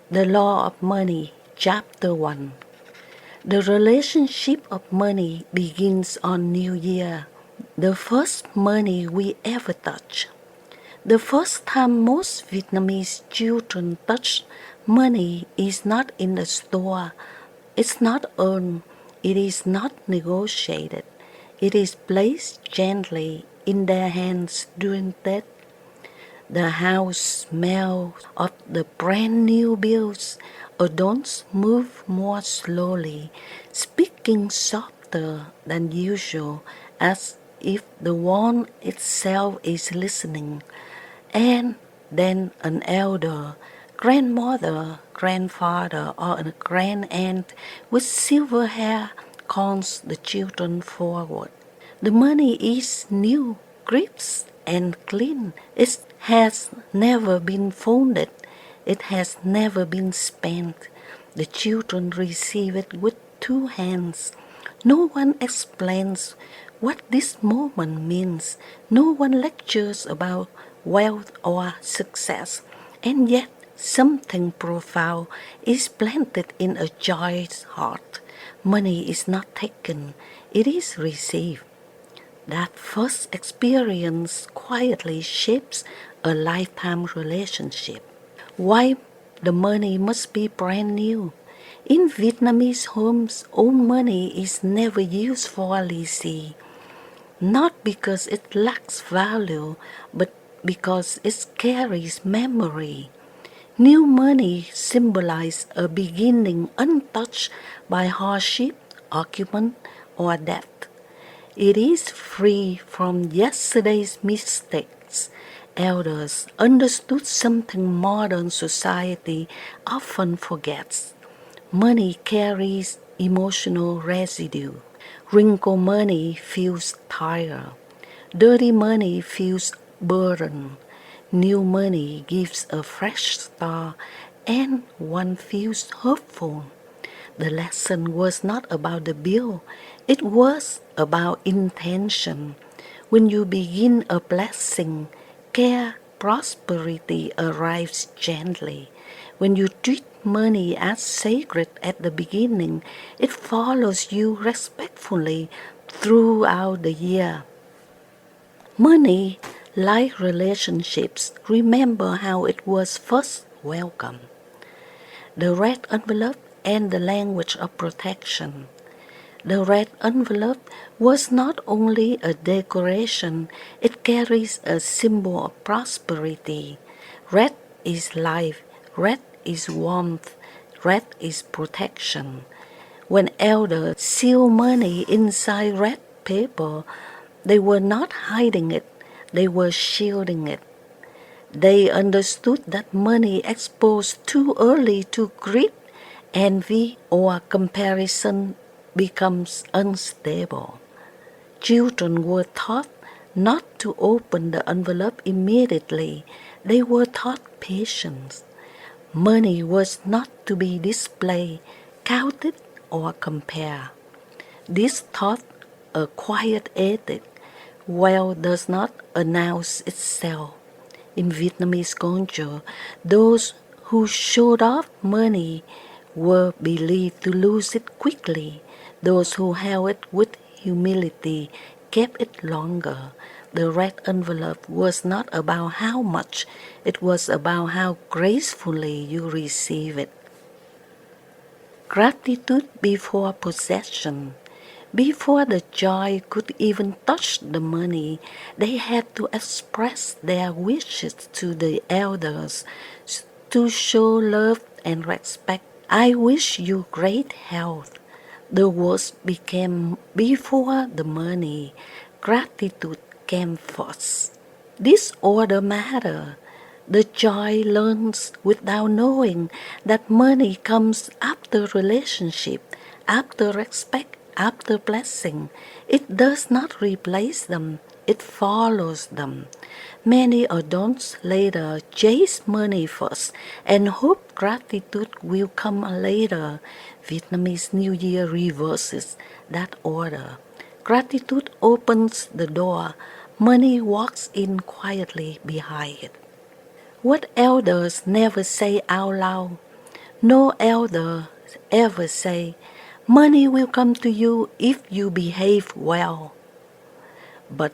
The Law of Money, Chapter 1. The relationship of money begins on New Year, the first money we ever touch. The first time most Vietnamese children touch money is not in the store. It's not earned. It is not negotiated. It is placed gently in their hands during Tết. The house smells of the brand new bills. Adults move more slowly, speaking softer than usual, as if the world itself is listening. And then an elder, grandmother, grandfather, or a grand-aunt with silver hair calls the children forward. The money is new, crisp, and clean. It has never been folded. It has never been spent. The children receive it with two hands. No one explains what this moment means. No one lectures about wealth or success. And yet something profound is planted in a child's heart. Money is not taken, it is received. That first experience quietly shapes a lifetime relationship. Why the money must be brand new? In Vietnamese homes, old money is never used for legacy, not because it lacks value, but because it carries memory. New money symbolizes a beginning untouched by hardship, argument, or death. It is free from yesterday's mistakes. Elders understood something modern society often forgets. Money carries emotional residue. Wrinkled money feels tired. Dirty money feels burdened. New money gives a fresh start and one feels hopeful. The lesson was not about the bill, it was about intention. When you begin a blessing, care, prosperity arrives gently. When you treat money as sacred at the beginning, it follows you respectfully throughout the year. Money, like relationships, remember how it was first welcomed. The red envelope and the language of protection. The red envelope was not only a decoration, it carries a symbol of prosperity. Red is life, red is warmth, red is protection. When elders sealed money inside red paper, they were not hiding it, they were shielding it. They understood that money exposed too early to greed, envy, or comparison becomes unstable. Children were taught not to open the envelope immediately. They were taught patience. Money was not to be displayed, counted, or compared. This taught a quiet ethic. Wealth does not announce itself. In Vietnamese culture, those who showed off money were believed to lose it quickly. Those who held it with humility kept it longer. The red envelope was not about how much, it was about how gracefully you receive it. Gratitude before possession. Before the joy could even touch the money, they had to express their wishes to the elders to show love and respect. I wish you great health. The words became before the money. Gratitude came first. This order mattered. The joy learns without knowing that money comes after relationship, after respect, after blessing. It does not replace them, it follows them. Many adults later chase money first and hope gratitude will come later. Vietnamese New Year reverses that order. Gratitude opens the door, money walks in quietly behind it. What elders never say out loud. No elder ever say, money will come to you if you behave well. But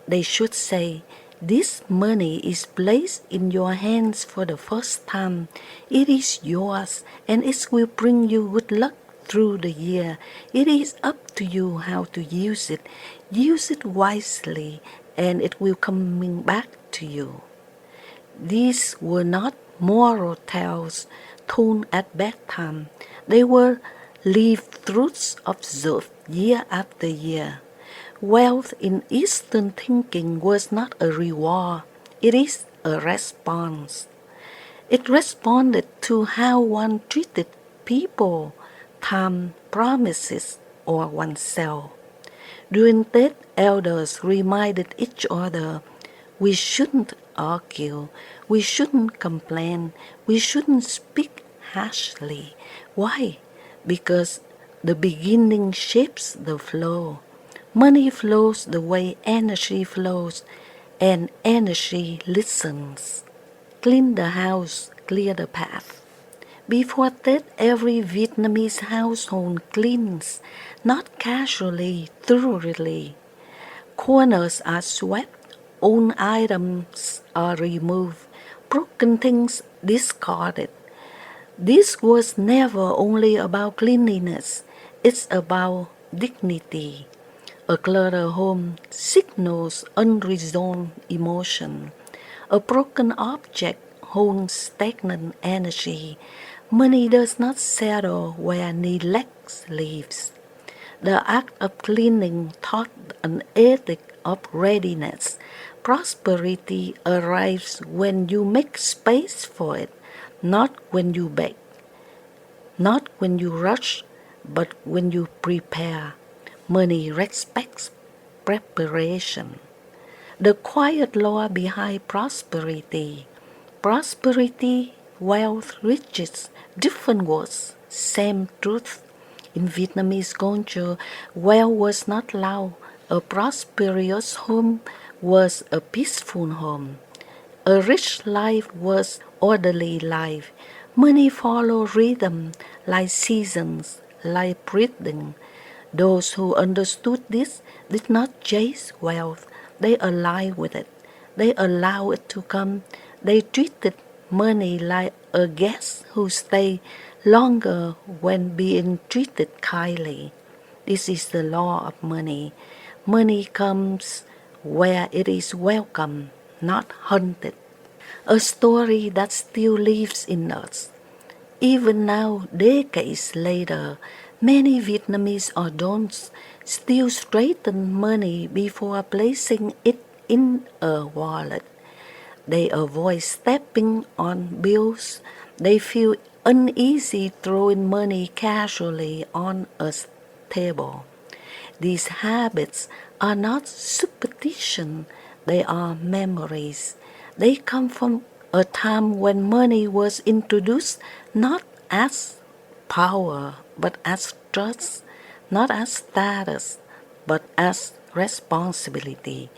they should say, this money is placed in your hands for the first time. It is yours and it will bring you good luck through the year. It is up to you how to use it. Use it wisely and it will come back to you. These were not moral tales told at bedtime. They were lived truths observed year after year. Wealth in Eastern thinking was not a reward, it is a response. It responded to how one treated people, time, promises, or oneself. During Tết, elders reminded each other we shouldn't argue, we shouldn't complain, we shouldn't speak harshly. Why? Because the beginning shapes the flow. Money flows the way energy flows, and energy listens. Clean the house, clear the path. Before that, every Vietnamese household cleans, not casually, thoroughly. Corners are swept, old items are removed, broken things discarded. This was never only about cleanliness, it's about dignity. A cluttered home signals unresolved emotion. A broken object holds stagnant energy. Money does not settle where neglect lives. The act of cleaning taught an ethic of readiness. Prosperity arrives when you make space for it, not when you beg, not when you rush, but when you prepare. Money respects preparation. The quiet law behind prosperity. Prosperity, wealth, riches, different words, same truth. In Vietnamese culture, wealth was not loud. A prosperous home was a peaceful home. A rich life was orderly life. Money followed rhythm, like seasons, like breathing. Those who understood this did not chase wealth, they aligned with it. They allowed it to come. They treated money like a guest who stayed longer when being treated kindly. This is the law of money. Money comes where it is welcome, not hunted. A story that still lives in us. Even now, decades later, many Vietnamese adults still straighten money before placing it in a wallet. They avoid stepping on bills. They feel uneasy throwing money casually on a table. These habits are not superstition, they are memories. They come from a time when money was introduced not as power but as trust, not as status but as responsibility.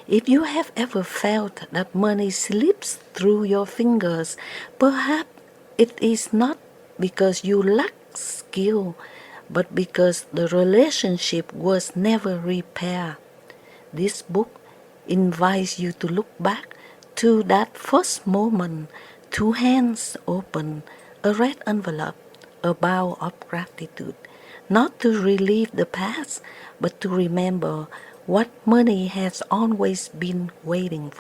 If you have ever felt that money slips through your fingers, perhaps it is not because you lack skill, but because the relationship was never repaired. This book invites you to look back to that first moment, two hands open, a red envelope, a bow of gratitude, not to relive the past, but to remember what money has always been waiting for.